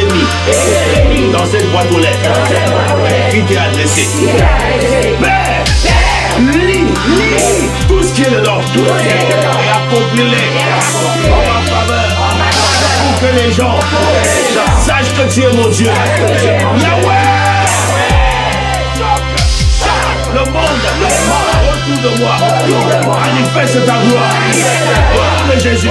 mis dans cette boîte aux lettres qui t'est adressée. Père, lis tout ce qui est dedans et accomplis-les en ma faveur pour que les gens sachent que tu es mon Dieu. Yahweh! Le monde autour de moi manifeste ta gloire. Au nom de Jésus.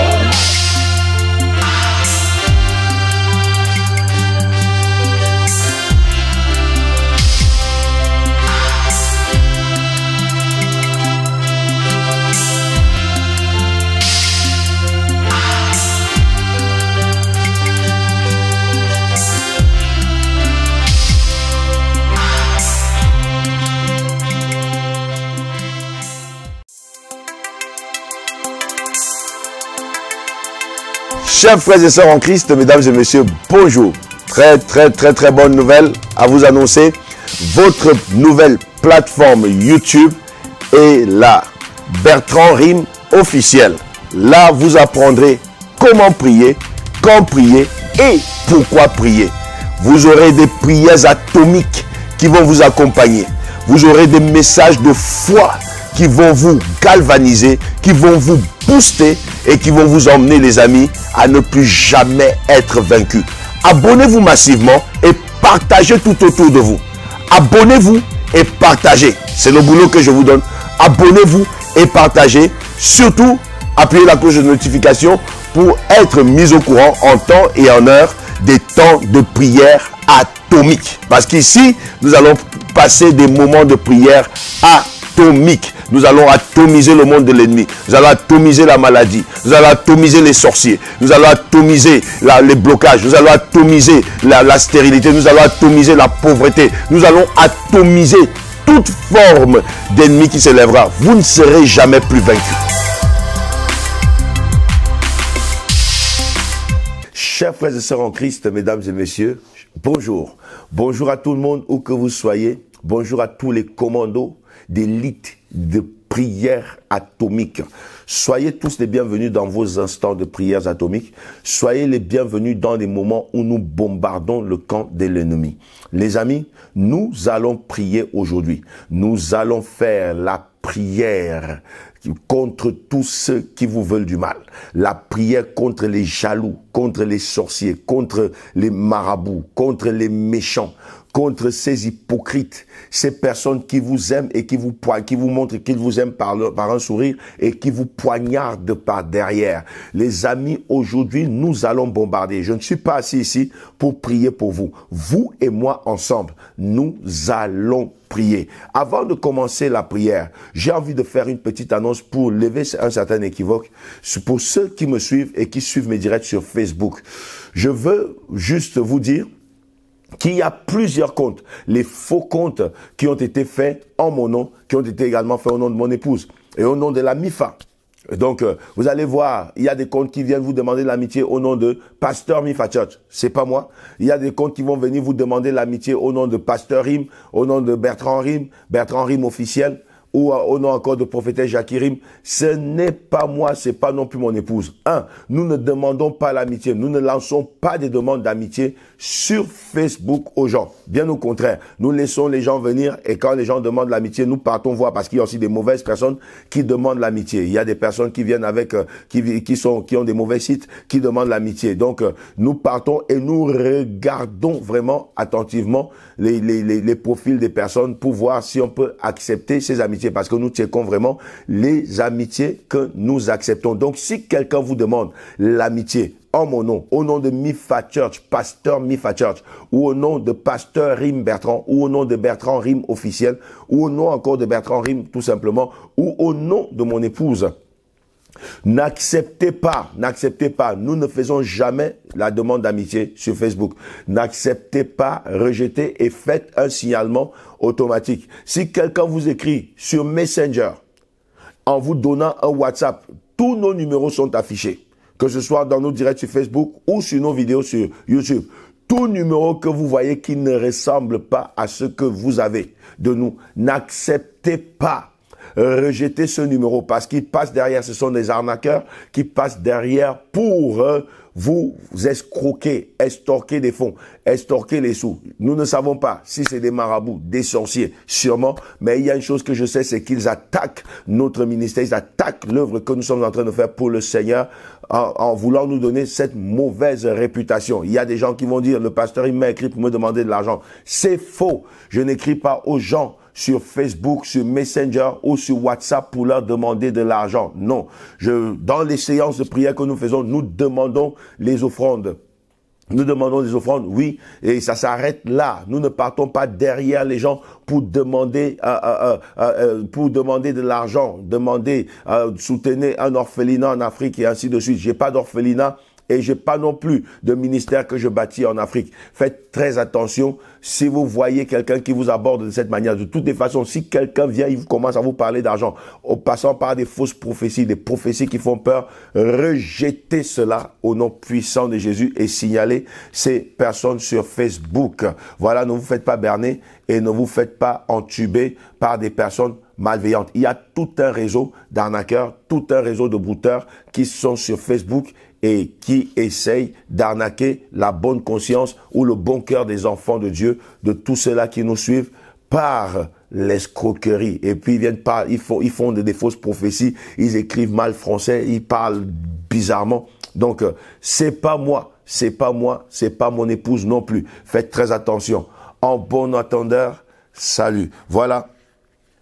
Chers frères et sœurs en Christ, mesdames et messieurs, bonjour. Très bonne nouvelle à vous annoncer. Votre nouvelle plateforme YouTube est là. Bertrand Rime officiel. Là, vous apprendrez comment prier, quand prier et pourquoi prier. Vous aurez des prières atomiques qui vont vous accompagner. Vous aurez des messages de foi qui vont vous galvaniser, qui vont vous booster et qui vont vous emmener, les amis, à ne plus jamais être vaincus. Abonnez-vous massivement et partagez tout autour de vous. Abonnez-vous et partagez. C'est le boulot que je vous donne. Abonnez-vous et partagez. Surtout, appuyez la cloche de notification pour être mis au courant en temps et en heure des temps de prière atomique. Parce qu'ici, nous allons passer des moments de prière atomique. Nous allons atomiser le monde de l'ennemi. Nous allons atomiser la maladie. Nous allons atomiser les sorciers. Nous allons atomiser les blocages. Nous allons atomiser la stérilité. Nous allons atomiser la pauvreté. Nous allons atomiser toute forme d'ennemi qui s'élèvera. Vous ne serez jamais plus vaincus. Chers frères et sœurs en Christ, mesdames et messieurs, bonjour. Bonjour à tout le monde, où que vous soyez. Bonjour à tous les commandos d'élite de prière atomique. Soyez tous les bienvenus dans vos instants de prières atomiques. Soyez les bienvenus dans les moments où nous bombardons le camp de l'ennemi. Les amis, nous allons prier aujourd'hui. Nous allons faire la prière contre tous ceux qui vous veulent du mal. La prière contre les jaloux, contre les sorciers, contre les marabouts, contre les méchants, contre ces hypocrites, ces personnes qui vous aiment et qui vous montrent qu'ils vous aiment par un sourire et qui vous poignardent par derrière. Les amis, aujourd'hui, nous allons bombarder. Je ne suis pas assis ici pour prier pour vous. Vous et moi ensemble, nous allons prier. Avant de commencer la prière, j'ai envie de faire une petite annonce pour lever un certain équivoque pour ceux qui me suivent et qui suivent mes directs sur Facebook. Je veux juste vous dire qu'il y a plusieurs comptes, les faux comptes qui ont été faits en mon nom, qui ont été également faits au nom de mon épouse et au nom de la MIFA. Donc, vous allez voir, il y a des comptes qui viennent vous demander l'amitié au nom de Pasteur Mifa Church. C'est pas moi. Il y a des comptes qui vont venir vous demander l'amitié au nom de Pasteur Rime, au nom de Bertrand Rime officiel, ou au nom encore de prophétesse Jackie Rime. Ce n'est pas moi, c'est pas non plus mon épouse. Nous ne demandons pas l'amitié. Nous ne lançons pas des demandes d'amitié sur Facebook aux gens. Bien au contraire, nous laissons les gens venir et quand les gens demandent l'amitié, nous partons voir parce qu'il y a aussi des mauvaises personnes qui demandent l'amitié. Il y a des personnes qui viennent avec, qui ont des mauvais sites, qui demandent l'amitié. Donc, nous partons et nous regardons vraiment attentivement les profils des personnes pour voir si on peut accepter ces amitiés parce que nous checkons vraiment les amitiés que nous acceptons. Donc, si quelqu'un vous demande l'amitié en mon nom, au nom de Mifa Church, Pasteur Mifa Church, ou au nom de Pasteur Rime Bertrand, ou au nom de Bertrand Rime officiel, ou au nom encore de Bertrand Rime tout simplement, ou au nom de mon épouse, n'acceptez pas, nous ne faisons jamais la demande d'amitié sur Facebook. N'acceptez pas, rejetez et faites un signalement automatique. Si quelqu'un vous écrit sur Messenger, en vous donnant un WhatsApp, tous nos numéros sont affichés. Que ce soit dans nos directs sur Facebook ou sur nos vidéos sur YouTube. Tout numéro que vous voyez qui ne ressemble pas à ce que vous avez de nous, n'acceptez pas. Rejetez ce numéro parce qu'il passe derrière, ce sont des arnaqueurs qui passent derrière pour vous escroquez, estorquez des fonds, estorquez les sous. Nous ne savons pas si c'est des marabouts, des sorciers, sûrement, mais il y a une chose que je sais, c'est qu'ils attaquent notre ministère, ils attaquent l'œuvre que nous sommes en train de faire pour le Seigneur en voulant nous donner cette mauvaise réputation. Il y a des gens qui vont dire, le pasteur, il m'a écrit pour me demander de l'argent. C'est faux. Je n'écris pas aux gens sur Facebook, sur Messenger ou sur WhatsApp pour leur demander de l'argent. Non. Dans les séances de prière que nous faisons, nous demandons les offrandes. Nous demandons des offrandes, oui, et ça s'arrête là. Nous ne partons pas derrière les gens pour demander de l'argent, soutenir un orphelinat en Afrique et ainsi de suite. J'ai pas d'orphelinat. Et j'ai pas non plus de ministère que je bâtis en Afrique. Faites très attention si vous voyez quelqu'un qui vous aborde de cette manière. De toutes les façons, si quelqu'un vient, il commence à vous parler d'argent, en passant par des fausses prophéties, des prophéties qui font peur, rejetez cela au nom puissant de Jésus et signalez ces personnes sur Facebook. Voilà, ne vous faites pas berner et ne vous faites pas entuber par des personnes malveillantes. Il y a tout un réseau d'arnaqueurs, tout un réseau de brouteurs qui sont sur Facebook et qui essayent d'arnaquer la bonne conscience ou le bon cœur des enfants de Dieu, de tous ceux-là qui nous suivent par l'escroquerie. Et puis ils font des fausses prophéties, ils écrivent mal français, ils parlent bizarrement. Donc, c'est pas moi, c'est pas mon épouse non plus. Faites très attention. En bon entendeur, salut. Voilà.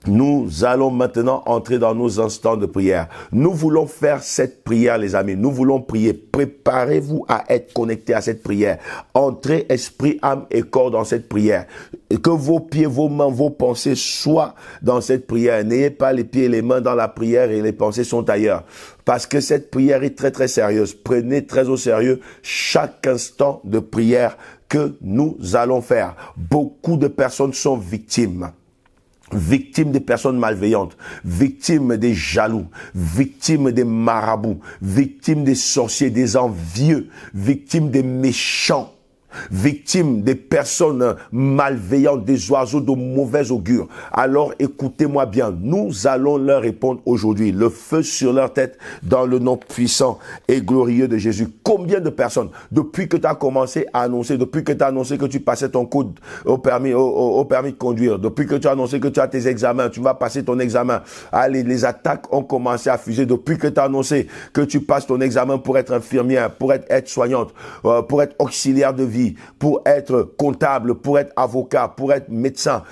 Nous allons maintenant entrer dans nos instants de prière. Nous voulons faire cette prière, les amis. Nous voulons prier. Préparez-vous à être connectés à cette prière. Entrez esprit, âme et corps dans cette prière. Que vos pieds, vos mains, vos pensées soient dans cette prière. N'ayez pas les pieds et les mains dans la prière et les pensées sont ailleurs. Parce que cette prière est très très sérieuse. Prenez très au sérieux chaque instant de prière que nous allons faire. Beaucoup de personnes sont victimes des personnes malveillantes, victimes des jaloux, victimes des marabouts, victimes des sorciers, des envieux, victimes des méchants, victimes des personnes malveillantes, des oiseaux de mauvais augure. Alors écoutez-moi bien, nous allons leur répondre aujourd'hui, le feu sur leur tête dans le nom puissant et glorieux de Jésus. Combien de personnes, depuis que tu as commencé à annoncer, depuis que tu as annoncé que tu passais ton code au permis de conduire, depuis que tu as annoncé que tu as tes examens, tu vas passer ton examen, allez, les attaques ont commencé à fuser, depuis que tu as annoncé que tu passes ton examen pour être infirmière, pour être aide-soignante, pour être auxiliaire de vie, pour être comptable, pour être avocat, pour être médecin.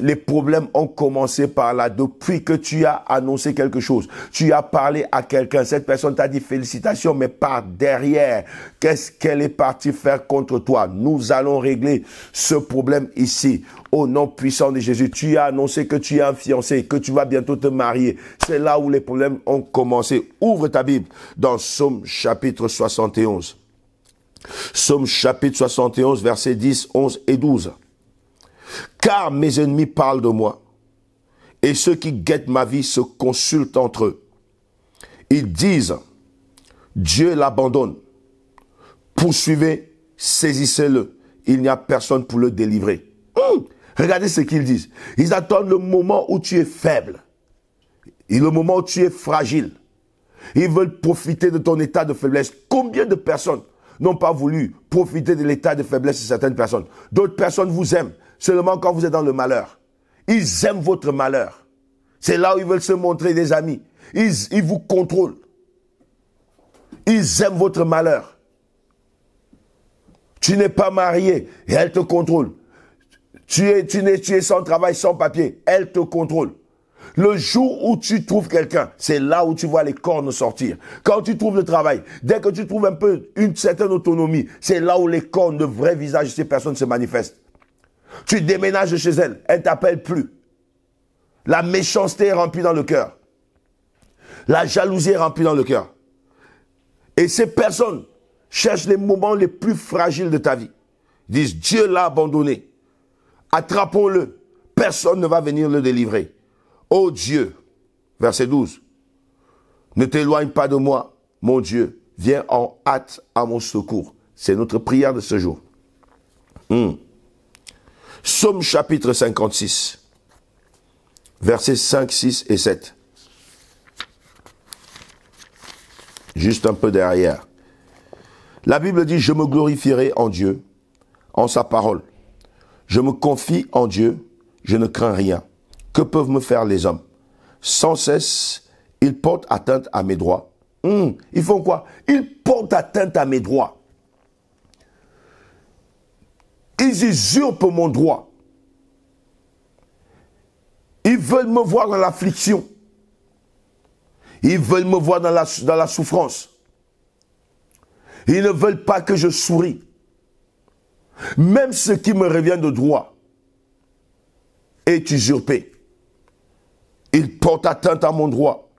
Les problèmes ont commencé par là. Depuis que tu as annoncé quelque chose, tu as parlé à quelqu'un, cette personne t'a dit félicitations, mais par derrière, qu'est-ce qu'elle est partie faire contre toi? Nous allons régler ce problème ici. Au nom puissant de Jésus, tu as annoncé que tu es un fiancé, que tu vas bientôt te marier. C'est là où les problèmes ont commencé. Ouvre ta Bible dans Psaume chapitre 71. Psaume chapitre 71, versets 10, 11 et 12. Car mes ennemis parlent de moi, et ceux qui guettent ma vie se consultent entre eux. Ils disent, Dieu l'abandonne. Poursuivez, saisissez-le. Il n'y a personne pour le délivrer. Regardez ce qu'ils disent. Ils attendent le moment où tu es faible. Et le moment où tu es fragile. Ils veulent profiter de ton état de faiblesse. Combien de personnes n'ont pas voulu profiter de l'état de faiblesse de certaines personnes? D'autres personnes vous aiment seulement quand vous êtes dans le malheur. Ils aiment votre malheur. C'est là où ils veulent se montrer des amis. Ils vous contrôlent. Ils aiment votre malheur. Tu n'es pas marié et elle te contrôle. Tu es sans travail, sans papier. Elle te contrôle. Le jour où tu trouves quelqu'un, c'est là où tu vois les cornes sortir. Quand tu trouves le travail, dès que tu trouves un peu une certaine autonomie, c'est là où les cornes, le vrai visage de ces personnes se manifestent. Tu déménages chez elle, elle ne t'appelle plus. La méchanceté est remplie dans le cœur. La jalousie est remplie dans le cœur. Et ces personnes cherchent les moments les plus fragiles de ta vie. Ils disent, Dieu l'a abandonné. Attrapons-le. Personne ne va venir le délivrer. Ô Dieu, verset 12, ne t'éloigne pas de moi, mon Dieu, viens en hâte à mon secours. C'est notre prière de ce jour. Psaume chapitre 56, versets 5, 6 et 7. Juste un peu derrière. La Bible dit, je me glorifierai en Dieu, en sa parole. Je me confie en Dieu, je ne crains rien. Que peuvent me faire les hommes? Sans cesse, ils portent atteinte à mes droits. Ils font quoi? Ils portent atteinte à mes droits. Ils usurpent mon droit. Ils veulent me voir dans l'affliction. Ils veulent me voir dans la souffrance. Ils ne veulent pas que je souris. Même ce qui me revient de droit est usurpé. Ils portent atteinte à mon droit,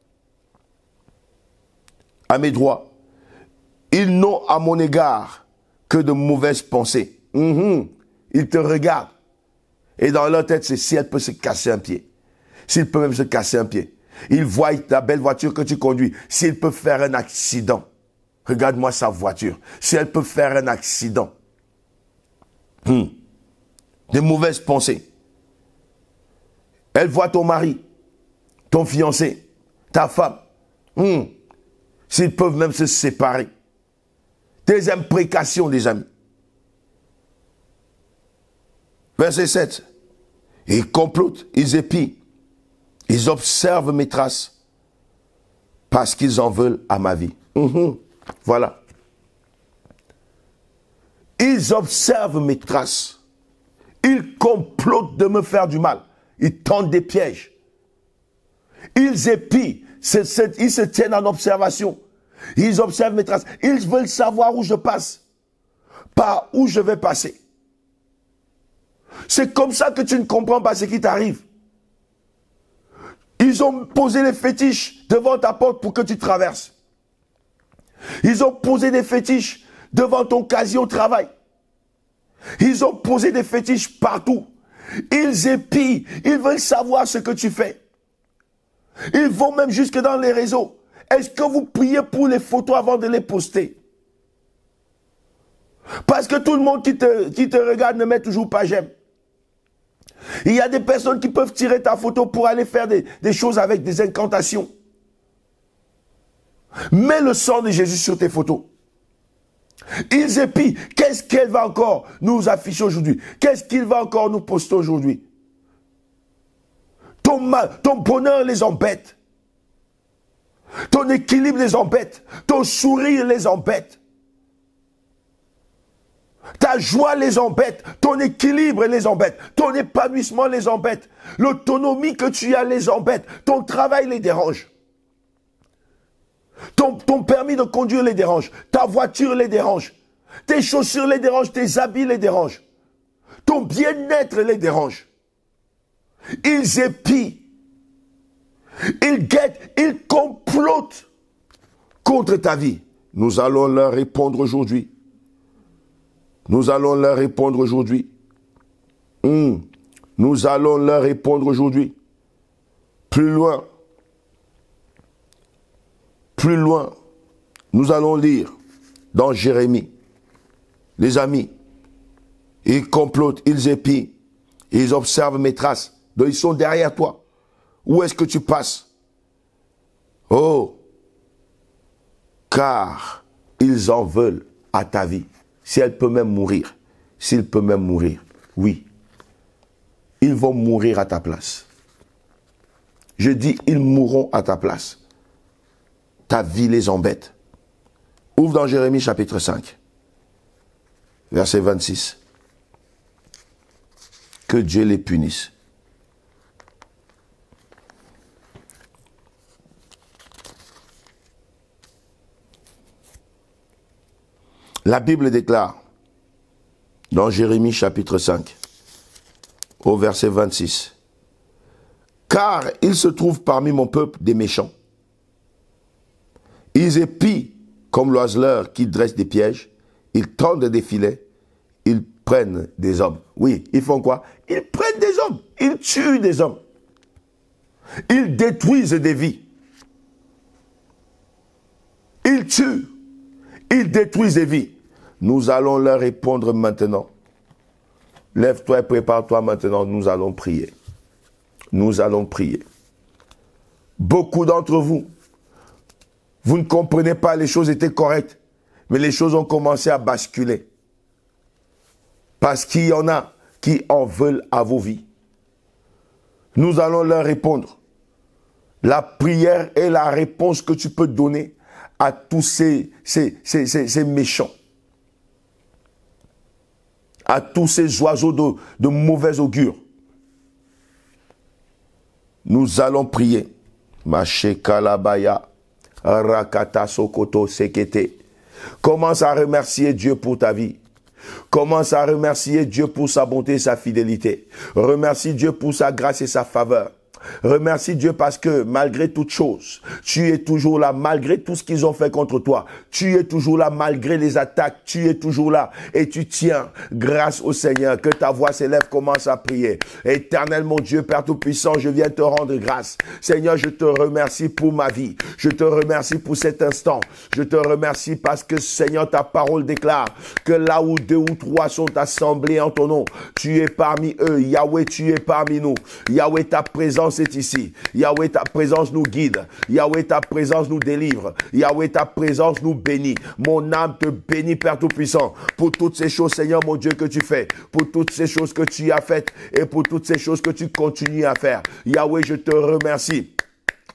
à mes droits. Ils n'ont à mon égard que de mauvaises pensées. Ils te regardent. Et dans leur tête, c'est si elle peut se casser un pied. S'il peut même se casser un pied. Ils voient ta belle voiture que tu conduis. S'il peut faire un accident. Regarde-moi sa voiture. Si elle peut faire un accident. Des mauvaises pensées. Elle voit ton mari, ton fiancé, ta femme. S'ils peuvent même se séparer. Des imprécations, des amis. Verset 7. Ils complotent, ils épient. Ils observent mes traces. Parce qu'ils en veulent à ma vie. Voilà. Ils observent mes traces. Ils complotent de me faire du mal. Ils tentent des pièges. Ils épient. Ils se tiennent en observation. Ils observent mes traces. Ils veulent savoir où je passe. Par où je vais passer. C'est comme ça que tu ne comprends pas ce qui t'arrive. Ils ont posé les fétiches devant ta porte pour que tu traverses. Ils ont posé des fétiches devant ton casier au travail. Ils ont posé des fétiches partout. Ils épient. Ils veulent savoir ce que tu fais. Ils vont même jusque dans les réseaux. Est-ce que vous priez pour les photos avant de les poster? Parce que tout le monde qui te regarde ne met toujours pas j'aime. Il y a des personnes qui peuvent tirer ta photo pour aller faire des choses avec des incantations. Mets le sang de Jésus sur tes photos. Ils épient. Qu'est-ce qu'elle va encore nous afficher aujourd'hui? Qu'est-ce qu'il va encore nous poster aujourd'hui? Ton bonheur les embête. Ton équilibre les embête. Ton sourire les embête. Ta joie les embête. Ton équilibre les embête. Ton épanouissement les embête. L'autonomie que tu as les embête. Ton travail les dérange. Ton permis de conduire les dérange. Ta voiture les dérange. Tes chaussures les dérangent. Tes habits les dérangent. Ton bien-être les dérange. Ils épient. Ils guettent. Ils complotent contre ta vie. Nous allons leur répondre aujourd'hui. Nous allons leur répondre aujourd'hui. Nous allons leur répondre aujourd'hui. Plus loin. Plus loin. Nous allons lire dans Jérémie. Les amis, ils complotent, ils épient. Ils observent mes traces. Donc ils sont derrière toi. Où est-ce que tu passes? Oh, car ils en veulent à ta vie. Si elle peut même mourir. S'il peut même mourir. Oui. Ils vont mourir à ta place. Je dis, ils mourront à ta place. Ta vie les embête. Ouvre dans Jérémie chapitre 5. Verset 26. Que Dieu les punisse. La Bible déclare, dans Jérémie chapitre 5, au verset 26, « Car il se trouve parmi mon peuple des méchants. Ils épient comme l'oiseleur qui dresse des pièges, ils tendent des filets, ils prennent des hommes. » Oui, ils font quoi? Ils prennent des hommes, ils tuent des hommes. Ils détruisent des vies. Ils tuent. Ils détruisent des vies. Nous allons leur répondre maintenant. Lève-toi et prépare-toi maintenant. Nous allons prier. Nous allons prier. Beaucoup d'entre vous, vous ne comprenez pas, les choses étaient correctes. Mais les choses ont commencé à basculer. Parce qu'il y en a qui en veulent à vos vies. Nous allons leur répondre. La prière est la réponse que tu peux donner à tous ces méchants. À tous ces oiseaux de mauvais augure. Nous allons prier. Machekalabaya, Rakata Sokoto Sekete. Commence à remercier Dieu pour ta vie. Commence à remercier Dieu pour sa bonté et sa fidélité. Remercie Dieu pour sa grâce et sa faveur. Remercie Dieu parce que malgré toutes choses, tu es toujours là, malgré tout ce qu'ils ont fait contre toi. Tu es toujours là, malgré les attaques, tu es toujours là. Et tu tiens grâce au Seigneur. Que ta voix s'élève, commence à prier. Éternel mon Dieu, Père Tout-Puissant, je viens te rendre grâce. Seigneur, je te remercie pour ma vie. Je te remercie pour cet instant. Je te remercie parce que Seigneur, ta parole déclare que là où 2 ou 3 sont assemblés en ton nom, tu es parmi eux. Yahweh, tu es parmi nous. Yahweh, ta présence est ici. Yahweh, ta présence nous guide. Yahweh, ta présence nous délivre. Yahweh, ta présence nous bénit. Mon âme te bénit, Père Tout-Puissant, pour toutes ces choses, Seigneur, mon Dieu, que tu fais, pour toutes ces choses que tu as faites et pour toutes ces choses que tu continues à faire. Yahweh, je te remercie.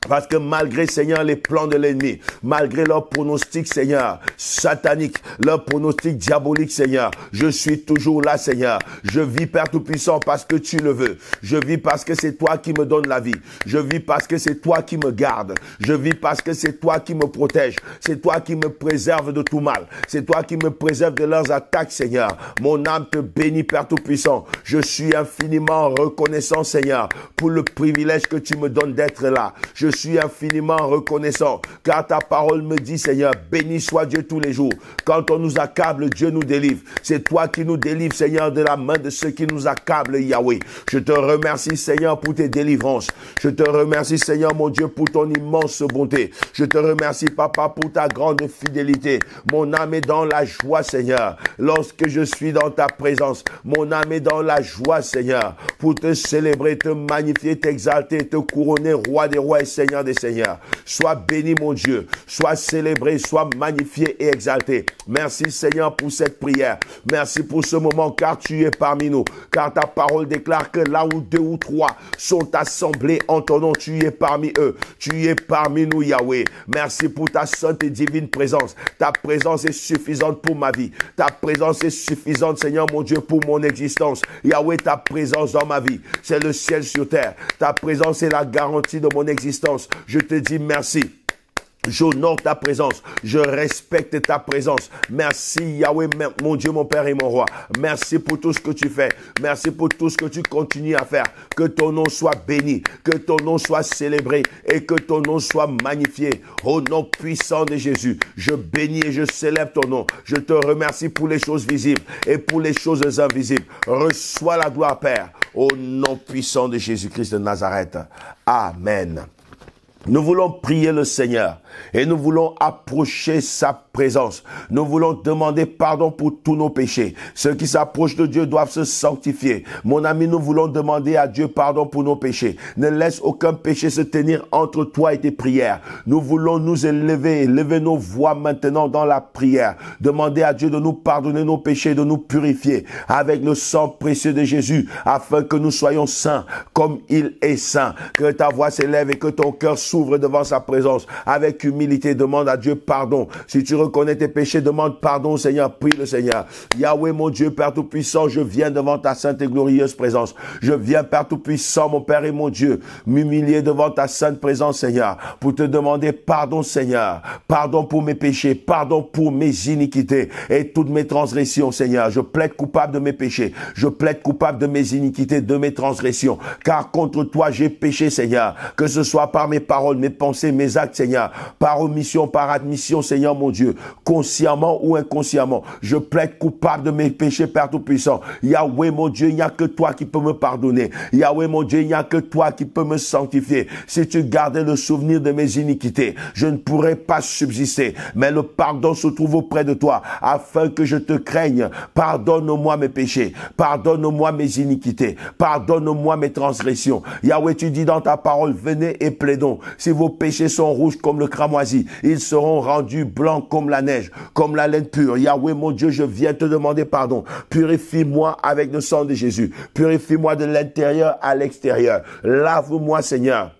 Parce que malgré, Seigneur, les plans de l'ennemi, malgré leurs pronostics, Seigneur, sataniques, leurs pronostics diaboliques, Seigneur, je suis toujours là, Seigneur. Je vis, Père Tout-Puissant, parce que tu le veux. Je vis parce que c'est toi qui me donnes la vie. Je vis parce que c'est toi qui me gardes. Je vis parce que c'est toi qui me protège. C'est toi qui me préserve de tout mal. C'est toi qui me préserve de leurs attaques, Seigneur. Mon âme te bénit, Père Tout-Puissant. Je suis infiniment reconnaissant, Seigneur, pour le privilège que tu me donnes d'être là. Je suis infiniment reconnaissant, car ta parole me dit, Seigneur, béni soit Dieu tous les jours. Quand on nous accable, Dieu nous délivre. C'est toi qui nous délivres, Seigneur, de la main de ceux qui nous accablent, Yahweh. Je te remercie, Seigneur, pour tes délivrances. Je te remercie, Seigneur, mon Dieu, pour ton immense bonté. Je te remercie, Papa, pour ta grande fidélité. Mon âme est dans la joie, Seigneur. Lorsque je suis dans ta présence, mon âme est dans la joie, Seigneur, pour te célébrer, te magnifier, t'exalter, te couronner, roi des rois et Seigneur des seigneurs. Sois béni, mon Dieu. Sois célébré, sois magnifié et exalté. Merci, Seigneur, pour cette prière. Merci pour ce moment, car tu es parmi nous. Car ta parole déclare que là où 2 ou 3 sont assemblés en ton nom, tu es parmi eux. Tu es parmi nous, Yahweh. Merci pour ta sainte et divine présence. Ta présence est suffisante pour ma vie. Ta présence est suffisante, Seigneur, mon Dieu, pour mon existence. Yahweh, ta présence dans ma vie, c'est le ciel sur terre. Ta présence est la garantie de mon existence. Je te dis merci. J'honore ta présence. Je respecte ta présence. Merci Yahweh, mon Dieu, mon Père et mon Roi. Merci pour tout ce que tu fais. Merci pour tout ce que tu continues à faire. Que ton nom soit béni. Que ton nom soit célébré. Et que ton nom soit magnifié. Au nom puissant de Jésus, je bénis et je célèbre ton nom. Je te remercie pour les choses visibles et pour les choses invisibles. Reçois la gloire, Père. Au nom puissant de Jésus-Christ de Nazareth. Amen. Nous voulons prier le Seigneur et nous voulons approcher sa présence. Nous voulons demander pardon pour tous nos péchés. Ceux qui s'approchent de Dieu doivent se sanctifier. Mon ami, nous voulons demander à Dieu pardon pour nos péchés. Ne laisse aucun péché se tenir entre toi et tes prières. Nous voulons nous élever, lever nos voix maintenant dans la prière. Demander à Dieu de nous pardonner nos péchés, de nous purifier avec le sang précieux de Jésus, afin que nous soyons saints comme il est saint. Que ta voix s'élève et que ton cœur s'ouvre devant sa présence. Avec humilité, demande à Dieu pardon. Si tu reconnais tes péchés, demande pardon au Seigneur, prie le Seigneur. Yahweh, mon Dieu, Père Tout-Puissant, je viens devant ta sainte et glorieuse présence. Je viens, Père Tout-Puissant, mon Père et mon Dieu, m'humilier devant ta sainte présence, Seigneur, pour te demander pardon, Seigneur. Pardon pour mes péchés, pardon pour mes iniquités et toutes mes transgressions, Seigneur. Je plaide coupable de mes péchés. Je plaide coupable de mes iniquités, de mes transgressions. Car contre toi, j'ai péché, Seigneur. Que ce soit par mes paroles, mes pensées, mes actes, Seigneur, par omission, par admission, Seigneur mon Dieu, consciemment ou inconsciemment, je plaide coupable de mes péchés, Père Tout-Puissant. Yahweh mon Dieu, il n'y a que toi qui peux me pardonner. Yahweh mon Dieu, il n'y a que toi qui peux me sanctifier. Si tu gardais le souvenir de mes iniquités, je ne pourrais pas subsister. Mais le pardon se trouve auprès de toi, afin que je te craigne. Pardonne-moi mes péchés, pardonne-moi mes iniquités, pardonne-moi mes transgressions. Yahweh, tu dis dans ta parole, venez et plaidons. Si vos péchés sont rouges comme le cramoisi. Ils seront rendus blancs comme la neige, comme la laine pure. Yahweh, mon Dieu, je viens te demander pardon. Purifie-moi avec le sang de Jésus. Purifie-moi de l'intérieur à l'extérieur. Lave-moi, Seigneur,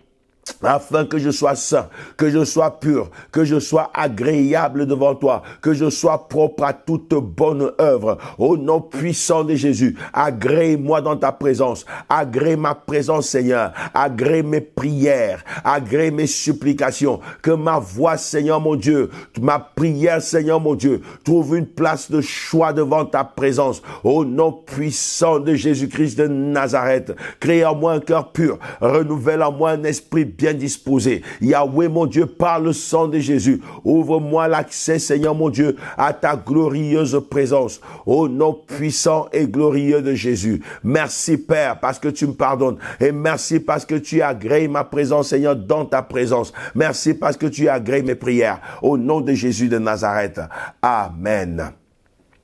afin que je sois saint, que je sois pur, que je sois agréable devant toi, que je sois propre à toute bonne œuvre. Au nom puissant de Jésus, agrée-moi dans ta présence, agrée ma présence, Seigneur, agrée mes prières, agrée mes supplications, que ma voix, Seigneur mon Dieu, ma prière, Seigneur mon Dieu, trouve une place de choix devant ta présence. Au nom puissant de Jésus-Christ de Nazareth, crée en moi un cœur pur, renouvelle en moi un esprit bien disposé. Yahweh, mon Dieu, par le sang de Jésus, ouvre-moi l'accès, Seigneur, mon Dieu, à ta glorieuse présence. Au nom puissant et glorieux de Jésus. Merci, Père, parce que tu me pardonnes. Et merci parce que tu agrées ma présence, Seigneur, dans ta présence. Merci parce que tu agrées mes prières. Au nom de Jésus de Nazareth. Amen.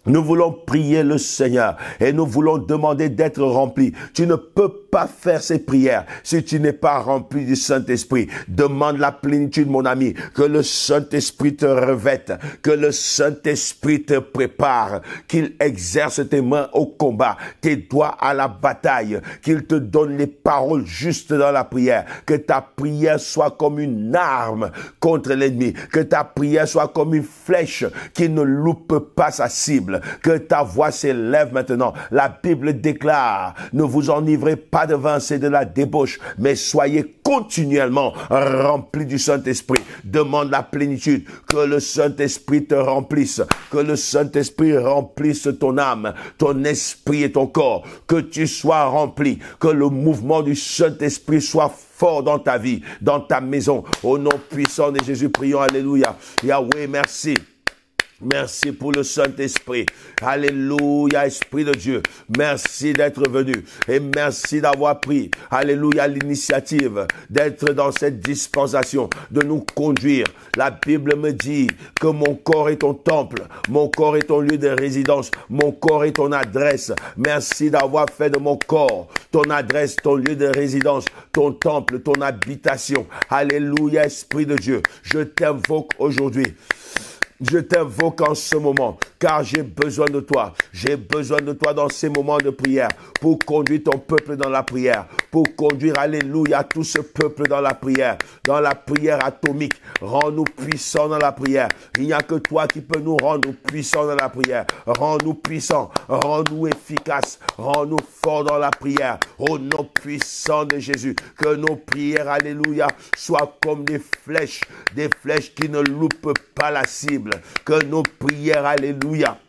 Nous voulons prier le Seigneur et nous voulons demander d'être remplis. Tu ne peux pas faire ces prières si tu n'es pas rempli du Saint-Esprit. Demande la plénitude, mon ami, que le Saint-Esprit te revête, que le Saint-Esprit te prépare, qu'il exerce tes mains au combat, tes doigts à la bataille, qu'il te donne les paroles justes dans la prière, que ta prière soit comme une arme contre l'ennemi, que ta prière soit comme une flèche qui ne loupe pas sa cible. Que ta voix s'élève maintenant. La Bible déclare, ne vous enivrez pas de vin, c'est de la débauche, mais soyez continuellement remplis du Saint-Esprit. Demande la plénitude, que le Saint-Esprit te remplisse, que le Saint-Esprit remplisse ton âme, ton esprit et ton corps, que tu sois rempli, que le mouvement du Saint-Esprit soit fort dans ta vie, dans ta maison. Au nom puissant de Jésus, prions, alléluia. Yahweh, merci. Merci pour le Saint-Esprit. Alléluia, Esprit de Dieu. Merci d'être venu et merci d'avoir pris, alléluia, l'initiative d'être dans cette dispensation, de nous conduire. La Bible me dit que mon corps est ton temple, mon corps est ton lieu de résidence, mon corps est ton adresse. Merci d'avoir fait de mon corps ton adresse, ton lieu de résidence, ton temple, ton habitation. Alléluia, Esprit de Dieu. Je t'invoque aujourd'hui. Je t'invoque en ce moment, car j'ai besoin de toi. J'ai besoin de toi dans ces moments de prière, pour conduire ton peuple dans la prière, pour conduire, alléluia, tout ce peuple dans la prière atomique. Rends-nous puissants dans la prière. Il n'y a que toi qui peux nous rendre puissants dans la prière. Rends-nous puissants, rends-nous efficaces, rends-nous forts dans la prière. Au nom puissant de Jésus, que nos prières, alléluia, soient comme des flèches qui ne loupent pas la cible. Que nos prières, alléluia,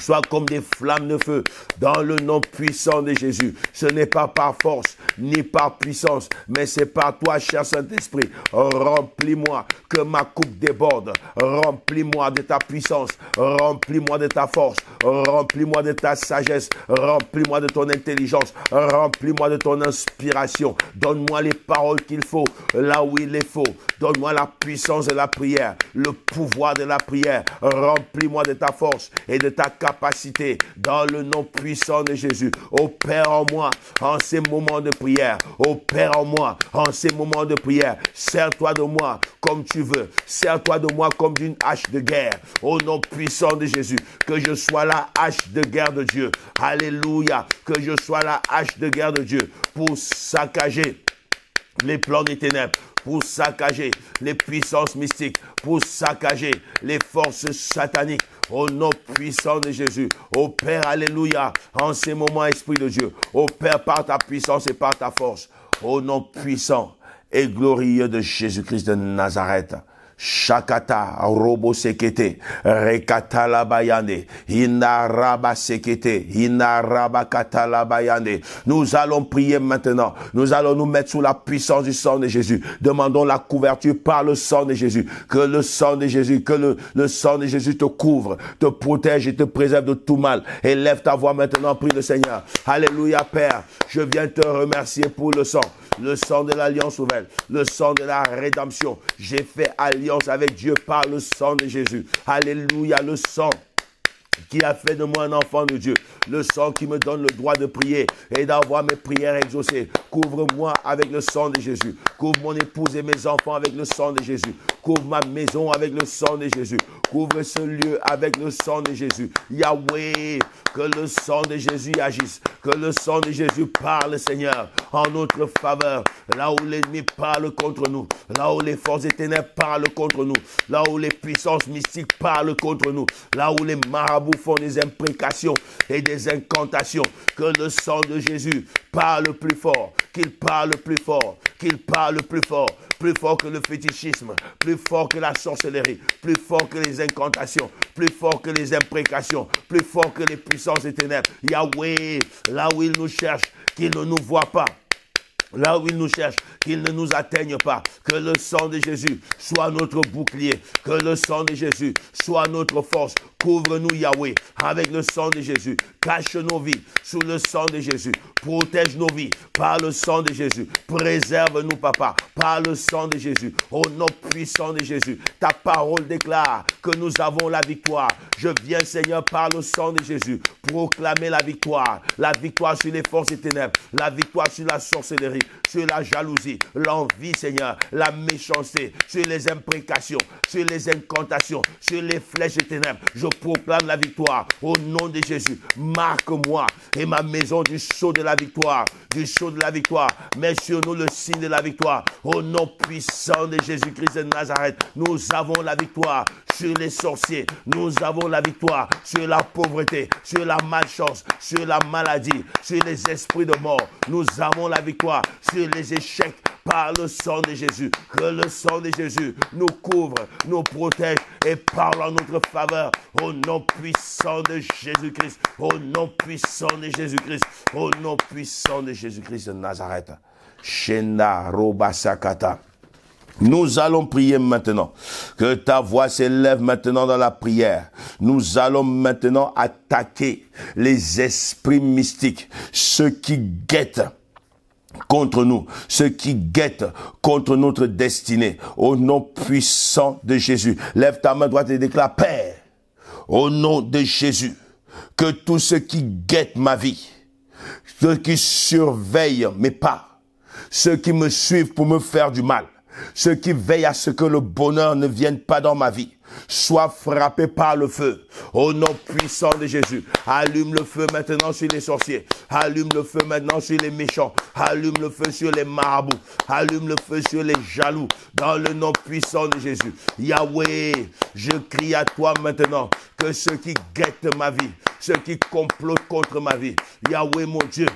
soient comme des flammes de feu dans le nom puissant de Jésus. Ce n'est pas par force ni par puissance, mais c'est par toi, cher Saint-Esprit. Remplis-moi, que ma coupe déborde. Remplis-moi de ta puissance. Remplis-moi de ta force. Remplis-moi de ta sagesse. Remplis-moi de ton intelligence. Remplis-moi de ton inspiration. Donne-moi les paroles qu'il faut, là où il les faut. Donne-moi la puissance de la prière, le pouvoir de la prière. Remplis-moi de ta force et de ta capacité dans le nom puissant de Jésus. Opère en moi en ces moments de prière. Opère en moi en ces moments de prière. Sers-toi de moi comme tu veux. Sers-toi de moi comme d'une hache de guerre. Au nom puissant de Jésus, que je sois la hache de guerre de Dieu. Alléluia. Que je sois la hache de guerre de Dieu pour saccager les plans des ténèbres, pour saccager les puissances mystiques, pour saccager les forces sataniques. Au nom puissant de Jésus, opère, alléluia, en ces moments, Esprit de Dieu. Opère par ta puissance et par ta force. Au nom puissant et glorieux de Jésus-Christ de Nazareth. Shakata robo sekete rekata la bayande inaraba sekete inaraba kata la bayande. Nous allons prier maintenant. Nous allons nous mettre sous la puissance du sang de Jésus. Demandons la couverture par le sang de Jésus. Que le sang de Jésus, que le sang de Jésus te couvre, te protège et te préserve de tout mal. Élève ta voix maintenant, prie le Seigneur. Alléluia, Père. Je viens te remercier pour le sang de l'alliance nouvelle, le sang de la rédemption. J'ai fait alliance avec Dieu par le sang de Jésus. Alléluia, le sang qui a fait de moi un enfant de Dieu. Le sang qui me donne le droit de prier et d'avoir mes prières exaucées. Couvre-moi avec le sang de Jésus. Couvre mon épouse et mes enfants avec le sang de Jésus. Couvre ma maison avec le sang de Jésus. Couvre ce lieu avec le sang de Jésus. Yahweh, que le sang de Jésus agisse. Que le sang de Jésus parle, Seigneur, en notre faveur. Là où l'ennemi parle contre nous. Là où les forces des ténèbres parlent contre nous. Là où les puissances mystiques parlent contre nous. Là où les marabouts font des imprécations et des incantations. Que le sang de Jésus parle plus fort. Qu'il parle plus fort. Qu'il parle plus fort. Plus fort que le fétichisme. Plus fort que la sorcellerie. Plus fort que les incantations. Plus fort que les imprécations. Plus fort que les puissances des ténèbres. Yahweh, là où il nous cherche, qu'il ne nous voit pas. Là où il nous cherche, qu'il ne nous atteigne pas. Que le sang de Jésus soit notre bouclier. Que le sang de Jésus soit notre force. Couvre-nous, Yahweh, avec le sang de Jésus. Cache nos vies sous le sang de Jésus. Protège nos vies par le sang de Jésus. Préserve-nous, Papa, par le sang de Jésus. Au nom puissant de Jésus. Ta parole déclare que nous avons la victoire. Je viens, Seigneur, par le sang de Jésus, proclamer la victoire. La victoire sur les forces des ténèbres. La victoire sur la sorcellerie, sur la jalousie, l'envie, Seigneur, la méchanceté, sur les imprécations, sur les incantations, sur les flèches des ténèbres. Je proclame la victoire au nom de Jésus. Marque-moi et ma maison du sceau de la victoire, du sceau de la victoire. Mets sur nous le signe de la victoire. Au nom puissant de Jésus-Christ de Nazareth, nous avons la victoire sur les sorciers. Nous avons la victoire sur la pauvreté, sur la malchance, sur la maladie, sur les esprits de mort. Nous avons la victoire sur les échecs par le sang de Jésus. Que le sang de Jésus nous couvre, nous protège et parle en notre faveur. Au nom puissant de Jésus-Christ. Au nom puissant de Jésus-Christ. Au nom puissant de Jésus-Christ de Nazareth. Shenda Robasakata. Nous allons prier maintenant. Que ta voix s'élève maintenant dans la prière. Nous allons maintenant attaquer les esprits mystiques, ceux qui guettent contre nous, ceux qui guettent contre notre destinée. Au nom puissant de Jésus. Lève ta main droite et déclare: Père, au nom de Jésus, que tous ceux qui guettent ma vie, ceux qui surveillent mes pas, ceux qui me suivent pour me faire du mal, ceux qui veillent à ce que le bonheur ne vienne pas dans ma vie, soient frappés par le feu. Au nom puissant de Jésus, allume le feu maintenant sur les sorciers. Allume le feu maintenant sur les méchants. Allume le feu sur les marabouts. Allume le feu sur les jaloux. Dans le nom puissant de Jésus. Yahweh, je crie à toi maintenant que ceux qui guettent ma vie, ceux qui complotent contre ma vie, Yahweh mon Dieu,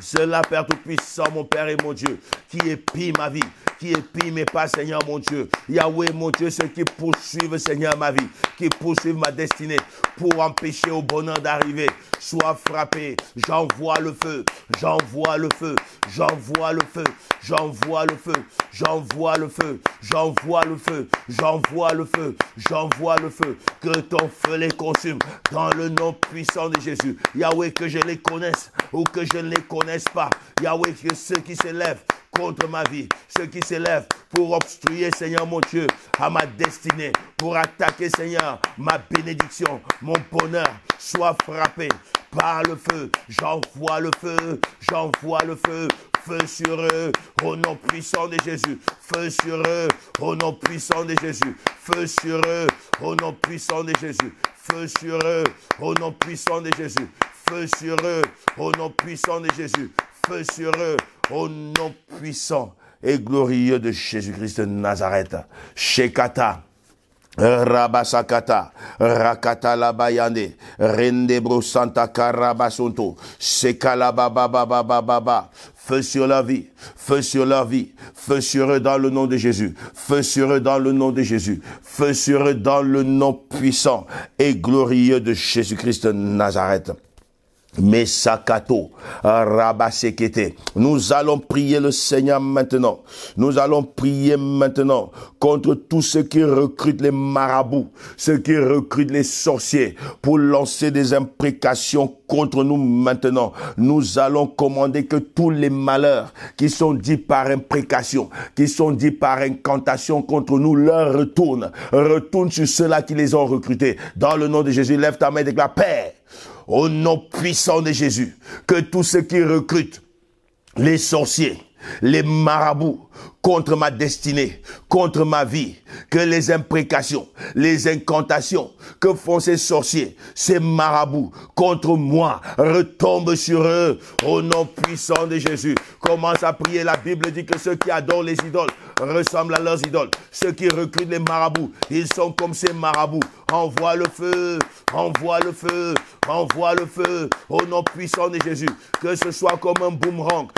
cela, Père Tout-Puissant, mon Père et mon Dieu, qui épie ma vie, qui épie mes pas, Seigneur mon Dieu. Yahweh, mon Dieu, ceux qui poursuivent, Seigneur, ma vie, qui poursuivent ma destinée pour empêcher au bonheur d'arriver, soient frappés. J'envoie le feu, j'envoie le feu, j'envoie le feu, j'envoie le feu, j'envoie le feu, j'envoie le feu, j'envoie le feu, j'envoie le feu. Que ton feu les consume dans le nom puissant de Jésus. Yahweh, que je les connaisse ou que je ne les connaisse pas. Yahweh, que ceux qui s'élèvent contre ma vie, ceux qui s'élèvent pour obstruer, Seigneur mon Dieu, à ma destinée, pour attaquer, Seigneur, ma bénédiction, mon bonheur, soient frappés par le feu. J'envoie le feu, j'envoie le feu. Feu sur eux, au nom puissant de Jésus. Feu sur eux, au nom puissant de Jésus. Feu sur eux, au nom puissant de Jésus. Feu sur eux, au nom puissant de Jésus. Feu sur eux, au nom puissant de Jésus. Feu sur eux, au nom puissant et glorieux de Jésus-Christ de Nazareth. Shekata. Rabasakata, Rakata Labayane, Rendebro Santa Karabasonto, Sekalabababababa. Feu sur leur vie, feu sur leur vie, feu sur eux dans le nom de Jésus, feu sur eux dans le nom de Jésus, feu sur eux dans le nom puissant et glorieux de Jésus-Christ de Nazareth. Mesakato, Rabasekete. Nous allons prier le Seigneur maintenant. Nous allons prier maintenant contre tous ceux qui recrutent les marabouts, ceux qui recrutent les sorciers pour lancer des imprécations contre nous maintenant. Nous allons commander que tous les malheurs qui sont dits par imprécation, qui sont dits par incantation contre nous, leur retournent sur ceux-là qui les ont recrutés. Dans le nom de Jésus, lève ta main et déclare: Père, au nom puissant de Jésus, que tous ceux qui recrutent les sorciers, les marabouts contre ma destinée, contre ma vie, que les imprécations, les incantations que font ces sorciers, ces marabouts contre moi retombent sur eux au nom puissant de Jésus. Commence à prier. La Bible dit que ceux qui adorent les idoles ressemblent à leurs idoles. Ceux qui recrutent les marabouts, ils sont comme ces marabouts. Envoie le feu, envoie le feu, envoie le feu au nom puissant de Jésus. Que ce soit comme un boomerang,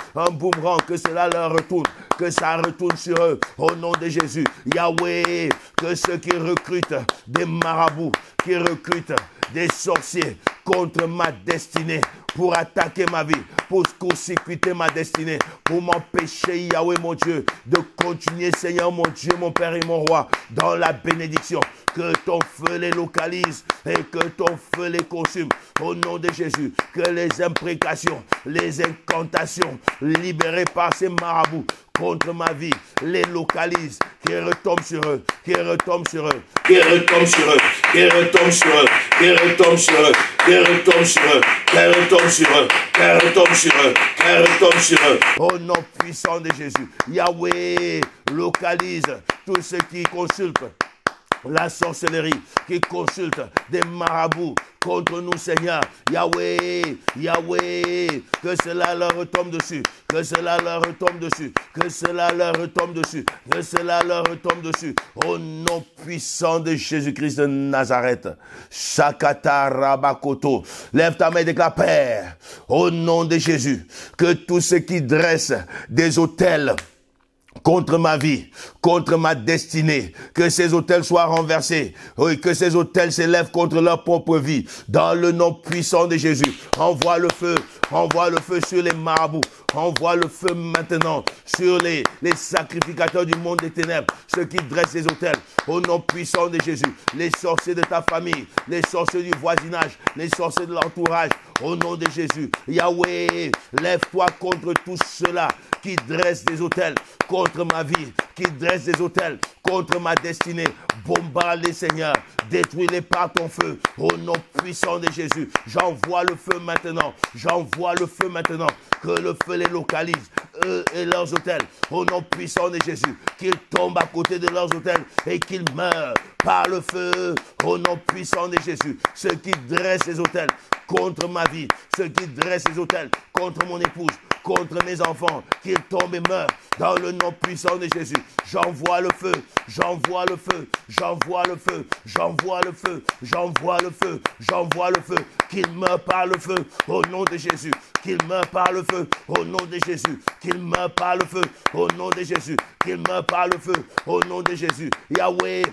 que cela leur retourne, que ça retourne sur eux au nom de Jésus. Yahweh, que ceux qui recrutent des marabouts, qui recrutent des sorciers contre ma destinée, pour attaquer ma vie, pour court-circuiter ma destinée, pour m'empêcher, Yahweh mon Dieu, de continuer, Seigneur mon Dieu, mon Père et mon Roi, dans la bénédiction. Que ton feu les localise et que ton feu les consume au nom de Jésus. Que les imprécations, les incantations libérées par ces marabouts contre ma vie les localisent, qui retombent sur eux, qui retombent sur eux, qui retombent sur eux, qui retombent sur eux, qui retombent sur eux, qui retombent sur eux, qui retombent sur eux, qui retombent sur eux, qui retombent sur eux. Au nom puissant de Jésus, Yahweh localise tous ceux qui consultent la sorcellerie, qui consulte des marabouts contre nous, Seigneur. Yahweh, Yahweh, que cela leur retombe dessus, que cela leur retombe dessus, que cela leur retombe dessus, que cela leur retombe dessus. Au nom puissant de Jésus-Christ de Nazareth. Shakata Rabakoto. Lève ta main et déclare: Père, au nom de Jésus, que tous ceux qui dressent des autels contre ma vie, contre ma destinée, que ces autels soient renversés, oui, que ces autels s'élèvent contre leur propre vie, dans le nom puissant de Jésus. Envoie le feu sur les marabouts, envoie le feu maintenant sur les sacrificateurs du monde des ténèbres, ceux qui dressent les autels, au nom puissant de Jésus, les sorciers de ta famille, les sorciers du voisinage, les sorciers de l'entourage, au nom de Jésus. Yahweh, lève-toi contre tous ceux-là qui dressent des autels contre ma vie, qui dressent des autels contre ma destinée. Bombarde-les, Seigneur. Détruis-les par ton feu. Au nom puissant de Jésus. J'envoie le feu maintenant. J'envoie le feu maintenant. Que le feu les localise, eux et leurs autels. Au nom puissant de Jésus. Qu'ils tombent à côté de leurs autels et qu'ils meurent par le feu. Au nom puissant de Jésus. Ceux qui dressent les autels contre ma vie. Ceux qui dressent les autels contre mon épouse, contre mes enfants, qu'ils tombent et meurent dans le nom puissant de Jésus. J'envoie le feu, j'envoie le feu, j'envoie le feu, j'envoie le feu, j'envoie le feu, j'envoie le feu, qu'ils meurent par le feu au nom de Jésus, qu'ils meurent par le feu au nom de Jésus, qu'ils meurent par le feu au nom de Jésus, qu'ils meurent par le feu au nom de Jésus. Yahweh,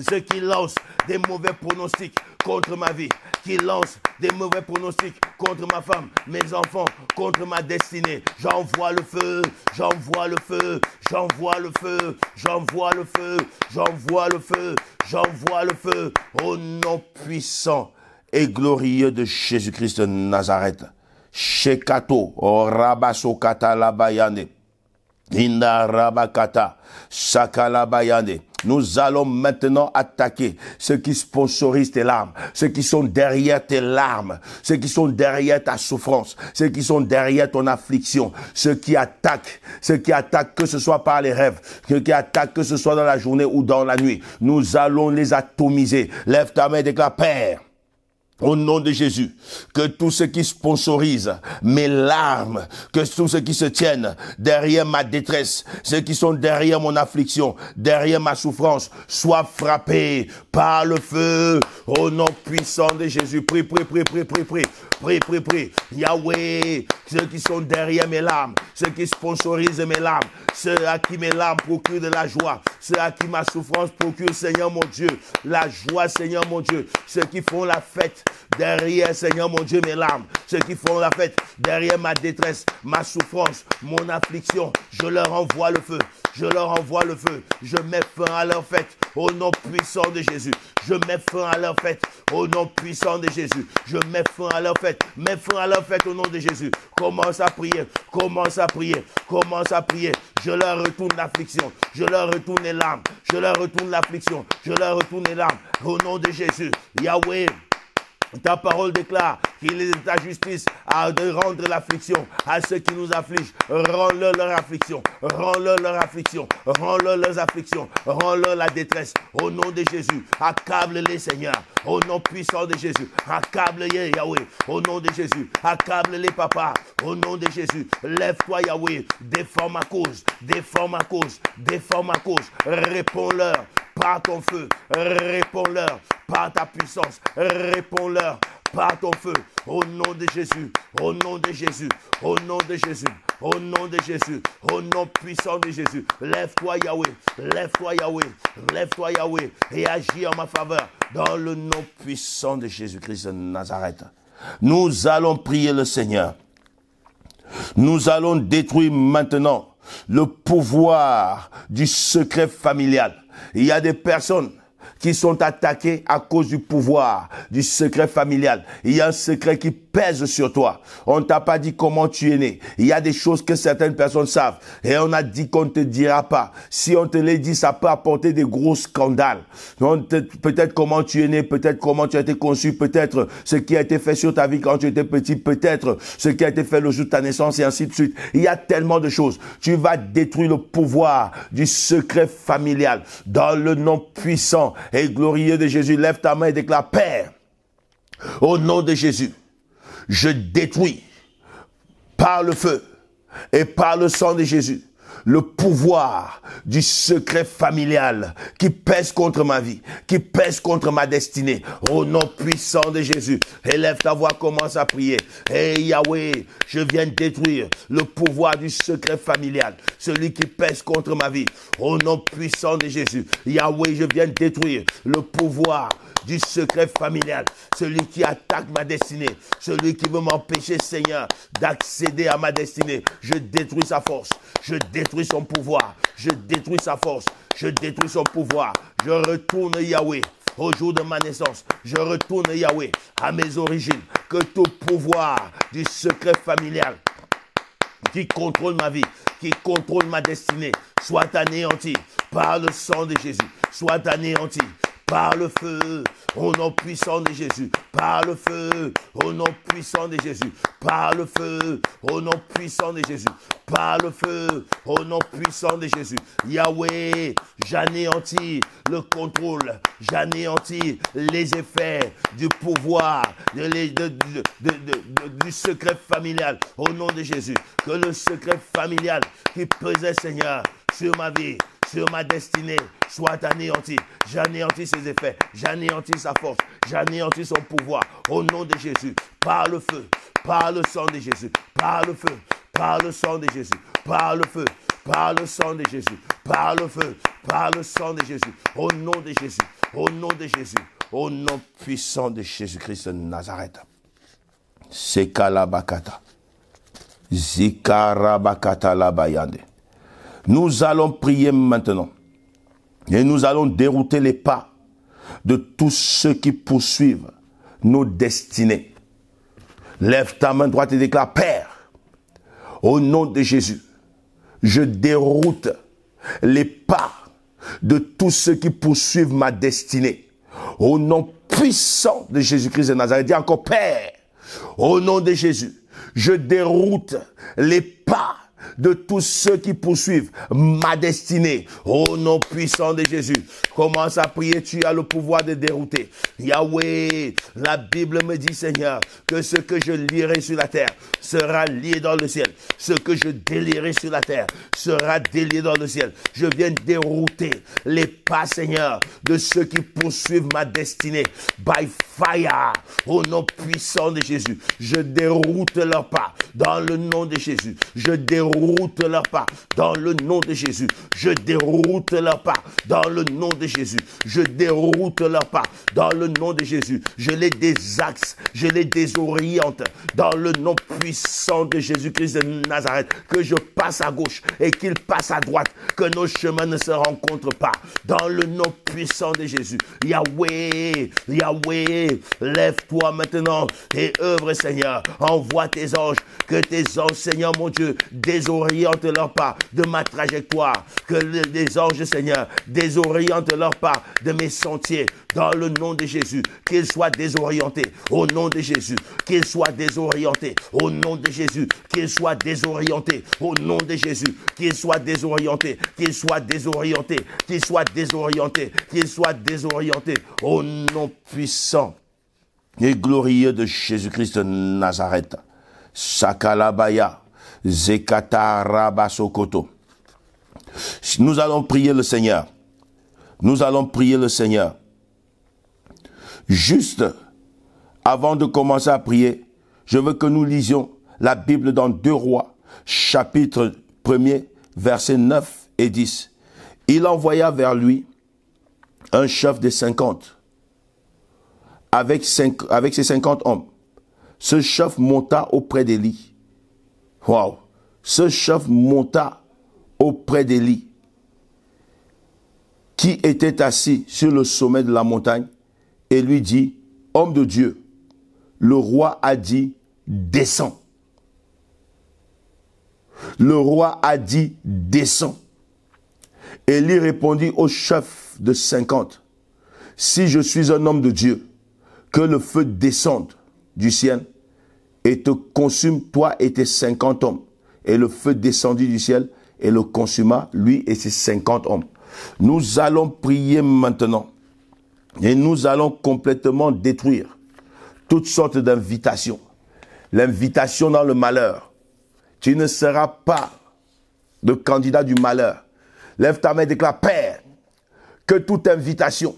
ceux qui lancent des mauvais pronostics contre ma vie, qui lancent des mauvais pronostics contre ma femme, mes enfants, contre ma destinée, j'envoie le feu, j'envoie le feu, j'envoie le feu, j'envoie le feu, j'envoie le feu, j'envoie le feu, au nom puissant et glorieux de Jésus-Christ de Nazareth. Shekato, Rabasokata Labayane, Inda Rabakata, Sakalabayane. Nous allons maintenant attaquer ceux qui sponsorisent tes larmes, ceux qui sont derrière tes larmes, ceux qui sont derrière ta souffrance, ceux qui sont derrière ton affliction, ceux qui attaquent que ce soit par les rêves, ceux qui attaquent que ce soit dans la journée ou dans la nuit. Nous allons les atomiser. Lève ta main et déclare: Père, au nom de Jésus, que tous ceux qui sponsorisent mes larmes, que tous ceux qui se tiennent derrière ma détresse, ceux qui sont derrière mon affliction, derrière ma souffrance, soient frappés par le feu, au nom puissant de Jésus. Prie. Yahweh, ceux qui sont derrière mes larmes, ceux qui sponsorisent mes larmes, ceux à qui mes larmes procurent de la joie, ceux à qui ma souffrance procure, Seigneur mon Dieu, la joie, Seigneur mon Dieu, ceux qui font la fête derrière, Seigneur mon Dieu, mes larmes, ceux qui font la fête derrière ma détresse, ma souffrance, mon affliction, je leur envoie le feu, je leur envoie le feu, je mets fin à leur fête, au nom puissant de Jésus, je mets fin à leur fête, au nom puissant de Jésus, je mets fin à leur fête, mets fin à leur fête au nom de Jésus, commence à prier, commence à prier, commence à prier, je leur retourne l'affliction, je leur retourne les larmes, je leur retourne l'affliction, je leur retourne les larmes, au nom de Jésus, Yahweh. Ta parole déclare qu'il est de ta justice de rendre l'affliction à ceux qui nous affligent. Rends-leur leur affliction, rends-leur leur affliction, rends-leur leurs afflictions, rends-leur la détresse. Au nom de Jésus, accable-les, Seigneur. Au nom puissant de Jésus, accable-les, Yahweh. Au nom de Jésus, accable-les, Papa. Au nom de Jésus, lève-toi, Yahweh. Défends ma cause, défends ma cause, défends ma cause. Réponds-leur par ton feu, réponds-leur par ta puissance, réponds-leur par ton feu, au nom de Jésus, au nom de Jésus, au nom de Jésus, au nom de Jésus, au nom puissant de Jésus. Lève-toi Yahweh, lève-toi Yahweh, lève-toi Yahweh et agis en ma faveur dans le nom puissant de Jésus-Christ de Nazareth. Nous allons prier le Seigneur. Nous allons détruire maintenant le pouvoir du secret familial. Il y a des personnes qui sont attaquées à cause du pouvoir, du secret familial. Il y a un secret qui pèse sur toi. On ne t'a pas dit comment tu es né. Il y a des choses que certaines personnes savent. Et on a dit qu'on ne te dira pas. Si on te les dit, ça peut apporter des gros scandales. Peut-être comment tu es né, peut-être comment tu as été conçu, peut-être ce qui a été fait sur ta vie quand tu étais petit, peut-être ce qui a été fait le jour de ta naissance et ainsi de suite. Il y a tellement de choses. Tu vas détruire le pouvoir du secret familial dans le nom puissant et glorieux de Jésus. Lève ta main et déclare: Père, au nom de Jésus, je détruis par le feu et par le sang de Jésus le pouvoir du secret familial qui pèse contre ma vie, qui pèse contre ma destinée. Au nom puissant de Jésus, élève ta voix, commence à prier. Hey Yahweh, je viens détruire le pouvoir du secret familial, celui qui pèse contre ma vie. Au nom puissant de Jésus, Yahweh, je viens détruire le pouvoir du secret familial, celui qui attaque ma destinée, celui qui veut m'empêcher, Seigneur, d'accéder à ma destinée. Je détruis sa force, je détruis son pouvoir, je détruis sa force, je détruis son pouvoir. Je retourne, Yahweh, au jour de ma naissance. Je retourne, Yahweh, à mes origines. Que tout pouvoir du secret familial qui contrôle ma vie, qui contrôle ma destinée, soit anéanti par le sang de Jésus, soit anéanti par le feu, au nom puissant de Jésus, par le feu, au nom puissant de Jésus, par le feu, au nom puissant de Jésus, par le feu, au nom puissant de Jésus. Yahweh, j'anéantis le contrôle, j'anéantis les effets du pouvoir, du secret familial, au nom de Jésus. Que le secret familial qui pesait, Seigneur, sur ma vie, sur ma destinée, soit anéanti. J'anéantis ses effets, j'anéantis sa force, j'anéantis son pouvoir. Au nom de Jésus, par le feu, par le sang de Jésus, par le feu, par le sang de Jésus, par le feu, par le sang de Jésus, par le feu, par le sang de Jésus. Au nom de Jésus, au nom de Jésus, au nom puissant de Jésus-Christ de Nazareth. Sekalabakata. Zikarabakata labayande. Nous allons prier maintenant et nous allons dérouter les pas de tous ceux qui poursuivent nos destinées. Lève ta main droite et déclare: Père, au nom de Jésus, je déroute les pas de tous ceux qui poursuivent ma destinée. Au nom puissant de Jésus-Christ de Nazareth, dis encore: Père, au nom de Jésus, je déroute les pas de tous ceux qui poursuivent ma destinée. Au nom puissant de Jésus, commence à prier, tu as le pouvoir de dérouter. Yahweh, la Bible me dit, Seigneur, que ce que je lirai sur la terre sera lié dans le ciel. Ce que je délierai sur la terre sera délié dans le ciel. Je viens dérouter les pas, Seigneur, de ceux qui poursuivent ma destinée. By fire, au nom puissant de Jésus, je déroute leurs pas dans le nom de Jésus. Je déroute leurs pas dans le nom de Jésus. Je déroute leurs pas dans le nom de Jésus. Je déroute leurs pas dans le nom de Jésus. Je les désaxe, je les désoriente dans le nom puissant de Jésus-Christ de Nazareth. Que je passe à gauche et qu'il passe à droite. Que nos chemins ne se rencontrent pas. Dans le nom puissant de Jésus. Yahweh, Yahweh, lève-toi maintenant et œuvre, Seigneur. Envoie tes anges. Que tes anges, Seigneur mon Dieu, désorientent leurs pas de ma trajectoire. Que les anges, Seigneur, désorientent leurs pas de mes sentiers. Dans le nom de Jésus, qu'ils soient désorientés. Au nom de Jésus, qu'ils soient désorientés. Au nom de Jésus, qu'ils soient désorientés. Au nom de Jésus, qu'ils soient désorientés. Qu'ils soient désorientés. Qu'ils soient désorientés. Qu'ils soient désorientés. Au nom puissant et glorieux de Jésus-Christ de Nazareth. Sakalabaya, Zekata Rabasokoto. Nous allons prier le Seigneur. Nous allons prier le Seigneur. Juste avant de commencer à prier, je veux que nous lisions la Bible dans 2 Rois, chapitre 1er, versets 9 et 10. Il envoya vers lui un chef de 50, avec ses 50 hommes. Ce chef monta auprès d'Élie. Waouh! Ce chef monta auprès d'Élie, qui était assis sur le sommet de la montagne, et lui dit, homme de Dieu, le roi a dit, descends. Le roi a dit, descends. Élie répondit au chef de 50, si je suis un homme de Dieu, que le feu descende du ciel et te consume, toi et tes 50 hommes. Et le feu descendit du ciel et le consuma, lui et ses 50 hommes. Nous allons prier maintenant et nous allons complètement détruire toutes sortes d'invitations. L'invitation dans le malheur. Tu ne seras pas le candidat du malheur. Lève ta main et déclare, Père, que toute invitation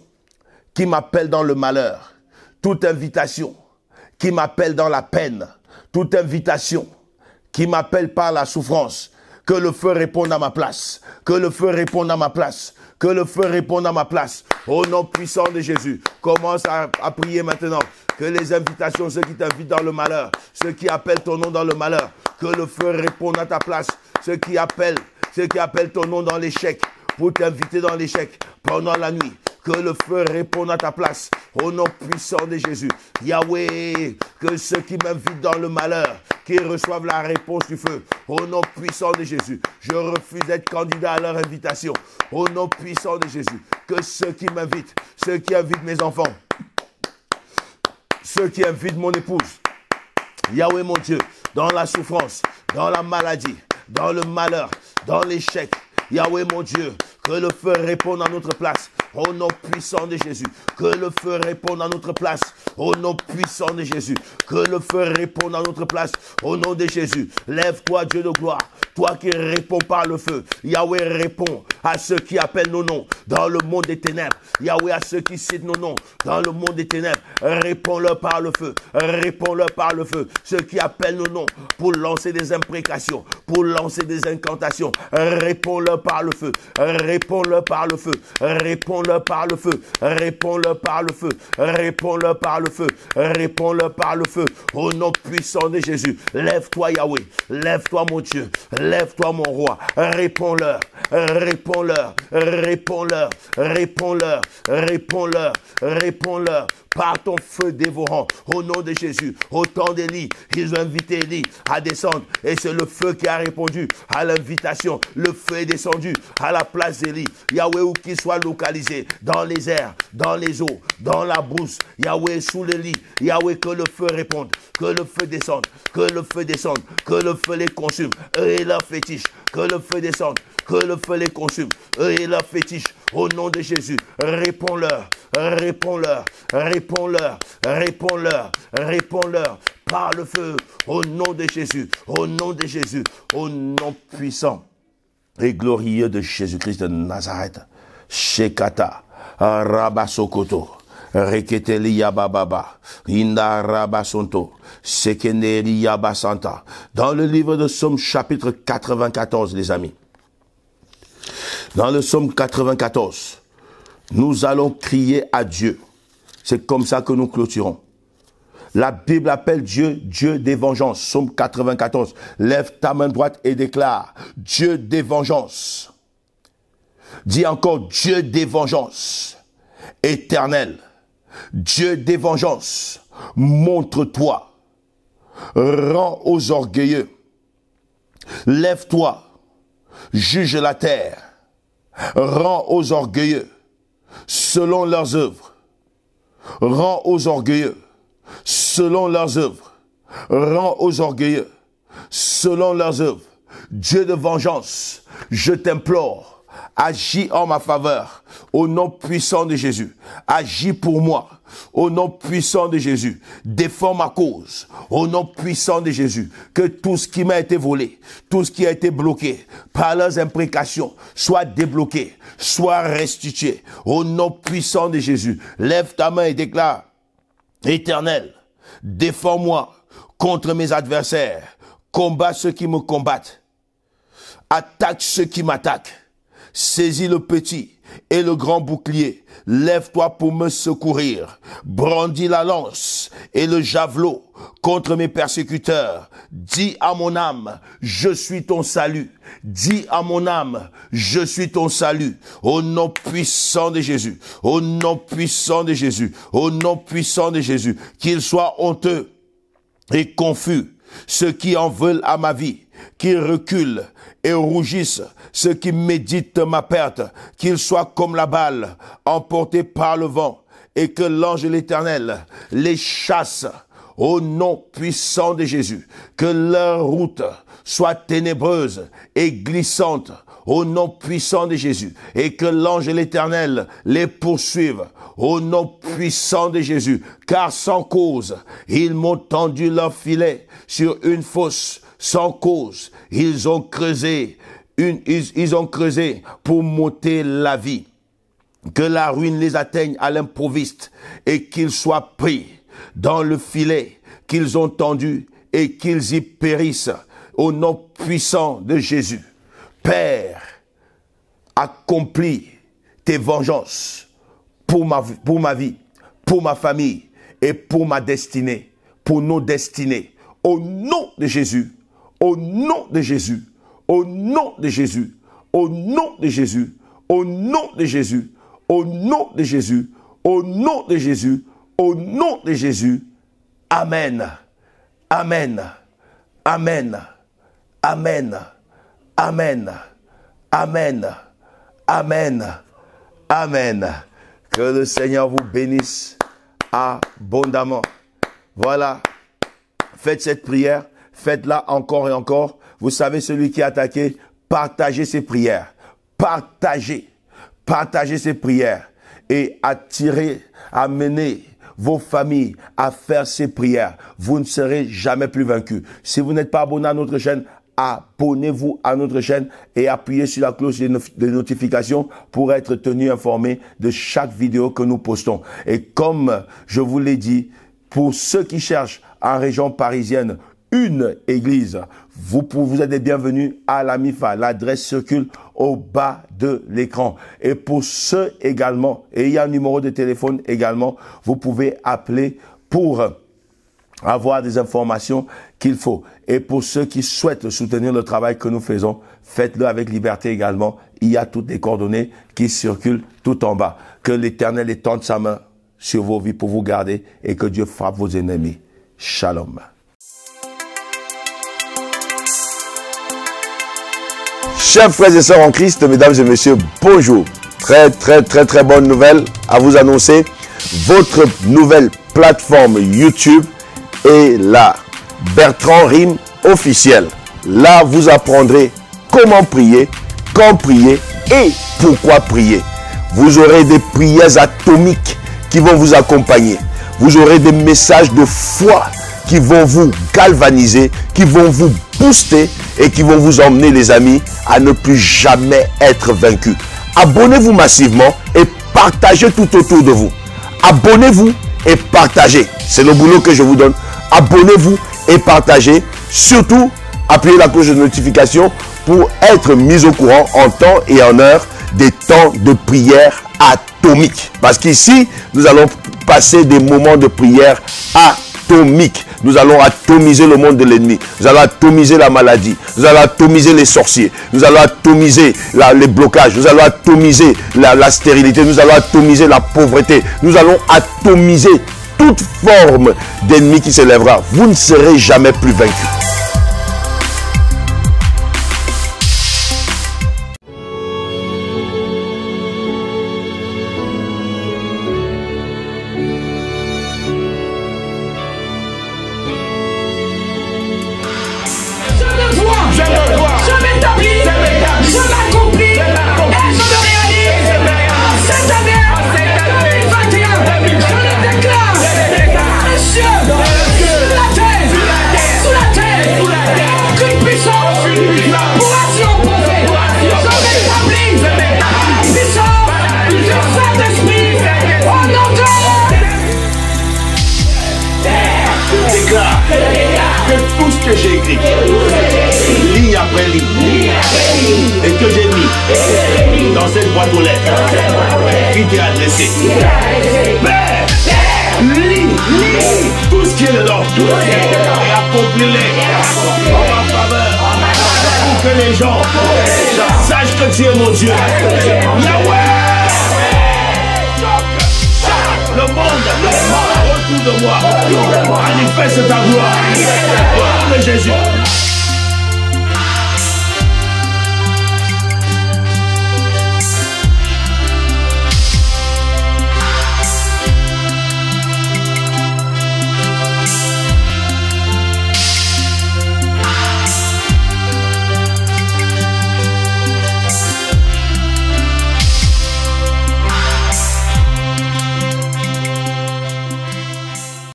qui m'appelle dans le malheur, toute invitation qui m'appelle dans la peine, toute invitation qui m'appelle par la souffrance, que le feu réponde à ma place, que le feu réponde à ma place, que le feu réponde à ma place. Au nom puissant de Jésus, commence à prier maintenant. Que les invitations, ceux qui t'invitent dans le malheur, ceux qui appellent ton nom dans le malheur, que le feu réponde à ta place. Ceux qui appellent ton nom dans l'échec, pour t'inviter dans l'échec pendant la nuit. Que le feu réponde à ta place. Au nom puissant de Jésus. Yahweh, que ceux qui m'invitent dans le malheur, qu'ils reçoivent la réponse du feu. Au nom puissant de Jésus. Je refuse d'être candidat à leur invitation. Au nom puissant de Jésus. Que ceux qui m'invitent, ceux qui invitent mes enfants, ceux qui invitent mon épouse, Yahweh mon Dieu, dans la souffrance, dans la maladie, dans le malheur, dans l'échec, Yahweh mon Dieu, que le feu réponde à notre place. Au nom puissant de Jésus, que le feu réponde à notre place. Au nom puissant de Jésus, que le feu réponde à notre place. Au nom de Jésus, lève-toi Dieu de gloire. Toi qui réponds par le feu. Yahweh répond à ceux qui appellent nos noms dans le monde des ténèbres. Yahweh à ceux qui citent nos noms dans le monde des ténèbres. Réponds-leur par le feu. Réponds-leur par le feu. Ceux qui appellent nos noms pour lancer des imprécations, pour lancer des incantations. Réponds-leur par le feu. Réponds-leur par le feu. Réponds-leur par le feu. Réponds-leur par le feu. Réponds-leur par le feu. Réponds-leur par le feu. Au nom puissant de Jésus. Lève-toi Yahweh. Lève-toi mon Dieu. Lève-toi mon roi. Réponds-leur. Réponds-leur. Réponds-leur. Réponds-leur. Réponds-leur. Réponds-leur. Par ton feu dévorant, au nom de Jésus, au temps d'Élie, ils ont invité Élie à descendre. Et c'est le feu qui a répondu à l'invitation. Le feu est descendu à la place d'Élie. Yahweh, où qu'il soit localisé, dans les airs, dans les eaux, dans la brousse. Yahweh, sous le lit. Yahweh, que le feu réponde, que le feu descende, que le feu descende, que le feu les consume. Eux et leurs fétiches, que le feu descende, que le feu les consume. Eux et leurs fétiches, au nom de Jésus, réponds-leur, réponds-leur, réponds-leur, réponds-leur, réponds-leur. Par le feu, au nom de Jésus, au nom de Jésus, au nom puissant et glorieux de Jésus-Christ de Nazareth. Shekata, Rabasokoto, Reketeli Yabababa, Inda Rabasonto, Sekeneri Yabasanta. Dans le livre de Psaume chapitre 94, les amis. Dans le Psaume 94, nous allons crier à Dieu. C'est comme ça que nous clôturons. La Bible appelle Dieu, Dieu des vengeances. Psaume 94. Lève ta main droite et déclare, Dieu des vengeances. Dis encore, Dieu des vengeances. Éternel. Dieu des vengeances. Montre-toi. Rends aux orgueilleux. Lève-toi. Juge la terre. Rends aux orgueilleux. Selon leurs œuvres. Rends aux orgueilleux. Selon leurs œuvres, rends aux orgueilleux, selon leurs œuvres. Dieu de vengeance, je t'implore, agis en ma faveur, au nom puissant de Jésus. Agis pour moi, au nom puissant de Jésus. Défends ma cause, au nom puissant de Jésus. Que tout ce qui m'a été volé, tout ce qui a été bloqué par leurs imprécations, soit débloqué, soit restitué, au nom puissant de Jésus. Lève ta main et déclare, Éternel, défends-moi contre mes adversaires, combat ceux qui me combattent, attaque ceux qui m'attaquent, saisis le petit et le grand bouclier, lève-toi pour me secourir, brandis la lance et le javelot contre mes persécuteurs, dis à mon âme, je suis ton salut, dis à mon âme, je suis ton salut, au nom puissant de Jésus, au nom puissant de Jésus, au nom puissant de Jésus, qu'ils soient honteux et confus, ceux qui en veulent à ma vie, qu'ils reculent et rougissent, ceux qui méditent ma perte, qu'ils soient comme la balle, emportés par le vent, et que l'ange de l'Éternel les chasse, au nom puissant de Jésus, que leur route soit ténébreuse et glissante, au nom puissant de Jésus, et que l'ange de l'Éternel les poursuive, au nom puissant de Jésus, car sans cause, ils m'ont tendu leur filet sur une fosse, sans cause, ils ont creusé pour m'ôter la vie. Que la ruine les atteigne à l'improviste et qu'ils soient pris dans le filet qu'ils ont tendu et qu'ils y périssent au nom puissant de Jésus. Père, accomplis tes vengeances pour ma vie, pour ma famille et pour ma destinée, pour nos destinées. Au nom de Jésus, au nom de Jésus, au nom de Jésus, au nom de Jésus, au nom de Jésus, au nom de Jésus, au nom de Jésus, au nom de Jésus. Amen. Amen. Amen. Amen. Amen. Amen. Amen. Amen. Que le Seigneur vous bénisse abondamment. Voilà. Faites cette prière. Faites-la encore et encore. Vous savez, celui qui est attaqué, partagez ses prières. Partagez. Partagez ces prières et amenez vos familles à faire ces prières. Vous ne serez jamais plus vaincus. Si vous n'êtes pas abonné à notre chaîne, abonnez-vous à notre chaîne et appuyez sur la cloche de notification pour être tenu informé de chaque vidéo que nous postons. Et comme je vous l'ai dit, pour ceux qui cherchent en région parisienne une église, vous êtes les bienvenus à la MIFA. L'adresse circule au bas de l'écran. Et pour ceux également, et il y a un numéro de téléphone également, vous pouvez appeler pour avoir des informations qu'il faut. Et pour ceux qui souhaitent soutenir le travail que nous faisons, faites-le avec liberté également. Il y a toutes les coordonnées qui circulent tout en bas. Que l'Éternel étende sa main sur vos vies pour vous garder et que Dieu frappe vos ennemis. Shalom. Chers frères et sœurs en Christ, mesdames et messieurs, bonjour. Très bonne nouvelle à vous annoncer. Votre nouvelle plateforme YouTube est là. Bertrand Rime officiel. Là, vous apprendrez comment prier, quand prier et pourquoi prier. Vous aurez des prières atomiques qui vont vous accompagner. Vous aurez des messages de foi qui vont vous galvaniser, qui vont vous booster et qui vont vous emmener, les amis, à ne plus jamais être vaincus. Abonnez-vous massivement et partagez tout autour de vous. Abonnez-vous et partagez. C'est le boulot que je vous donne. Abonnez-vous et partagez. Surtout, appuyez la cloche de notification pour être mis au courant en temps et en heure des temps de prière atomique. Parce qu'ici, nous allons passer des moments de prière atomique. Nous allons atomiser le monde de l'ennemi. Nous allons atomiser la maladie. Nous allons atomiser les sorciers. Nous allons atomiser les blocages. Nous allons atomiser la stérilité. Nous allons atomiser la pauvreté. Nous allons atomiser toute forme d'ennemi qui s'élèvera. Vous ne serez jamais plus vaincus. Que tout ce que j'ai écrit, ligne après ligne, et que j'ai mis dans cette boîte aux lettres qui t'est adressée. Père, lis tout ce qui est dedans et accomplis-les en ma faveur pour que les gens sachent que tu es mon Dieu. Yahweh! Le monde autour de moi manifeste ta gloire. Au nom de Jésus.